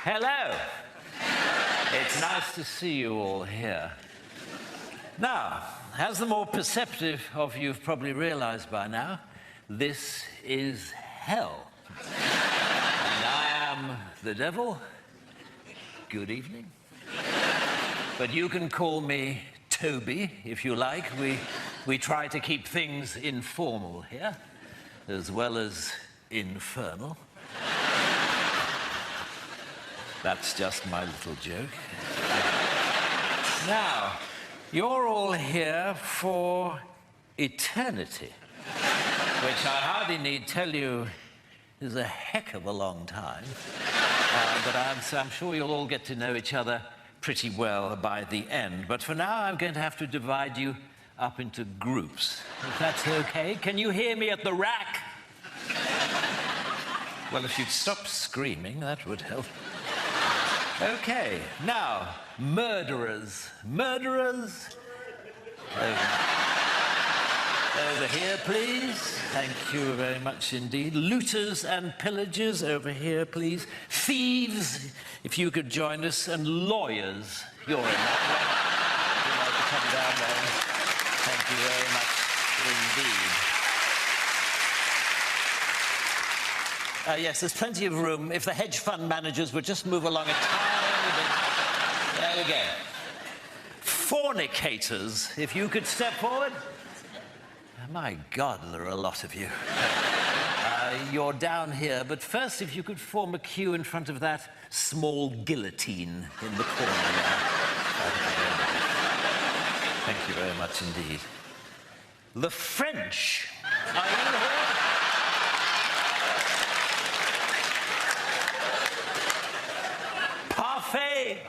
Hello. It's nice to see you all here. Now, as the more perceptive of you have probably realized by now, this is hell. And I am the devil. Good evening. But you can call me Toby, if you like. We try to keep things informal here, as well as infernal. That's just my little joke. Now, you're all here for eternity, which I hardly need tell you is a heck of a long time. But I'm sure you'll all get to know each other pretty well by the end. But for now, I'm going to have to divide you up into groups, if that's okay. Can you hear me at the rack? Well, if you'd stop screaming, that would help. Okay, now, murderers. Murderers? Over here, please. Thank you very much indeed. Looters and pillagers, over here, please. Thieves, if you could join us. And lawyers, you're in that way. You'd like to come down there. Thank you very much indeed. Yes, there's plenty of room. If the hedge fund managers would just move along a tiny bit. There we go. Fornicators, if you could step forward. My God, there are a lot of you. You're down here, but first, if you could form a queue in front of that small guillotine in the corner there. Thank you very much indeed. The French. Are you here? Parfait.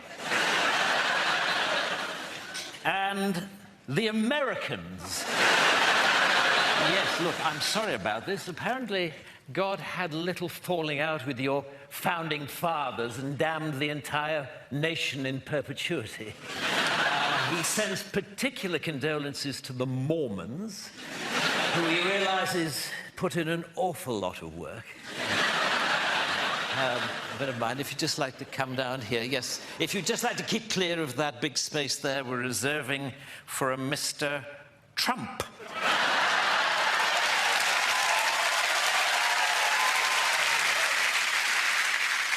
And the Americans. Yes, look, I'm sorry about this. Apparently, God had a little falling out with your founding fathers and damned the entire nation in perpetuity. He sends particular condolences to the Mormons, who he realizes put in an awful lot of work. But never mind, if you'd just like to come down here. Yes, if you'd just like to keep clear of that big space there, we're reserving for a Mr. Trump.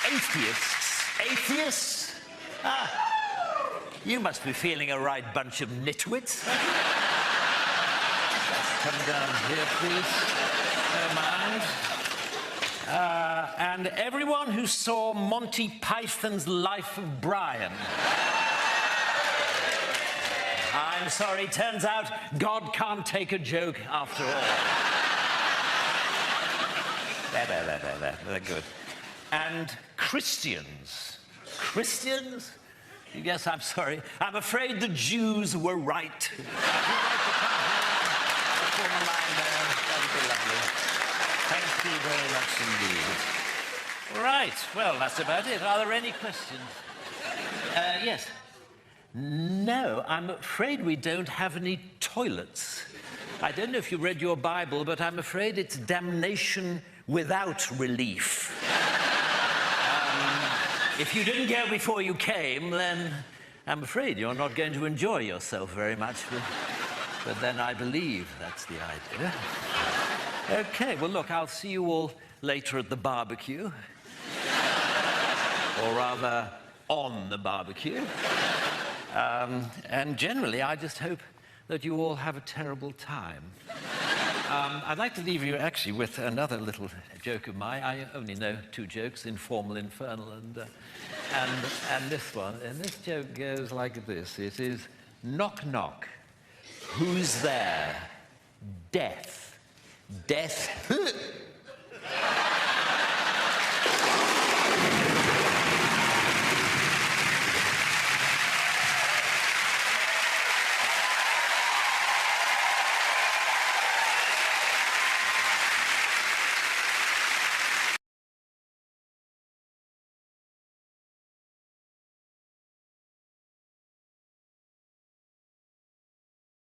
Atheists. Atheists? Ah, you must be feeling a right bunch of nitwits. Come down here, please. Don't mind. And everyone who saw Monty Python's Life of Brian. I'm sorry, turns out God can't take a joke after all. They're good. And Christians. Christians? Yes, I'm sorry. I'm afraid the Jews were right. Would you like to come here? Form a line there. That would be lovely. Thank you very much indeed. Right, well, that's about it. Are there any questions? Yes. No, I'm afraid we don't have any toilets. I don't know if you read your Bible, but I'm afraid it's damnation without relief. If you didn't go before you came, then I'm afraid you're not going to enjoy yourself very much. But then I believe that's the idea. Okay, well, look, I'll see you all later at the barbecue. Or rather, on the barbecue. And generally, I just hope that you all have a terrible time. I'd like to leave you actually with another little joke of mine. I only know two jokes, informal, infernal, and this one. And this joke goes like this. It is, knock, knock. Who's there? Death. Death.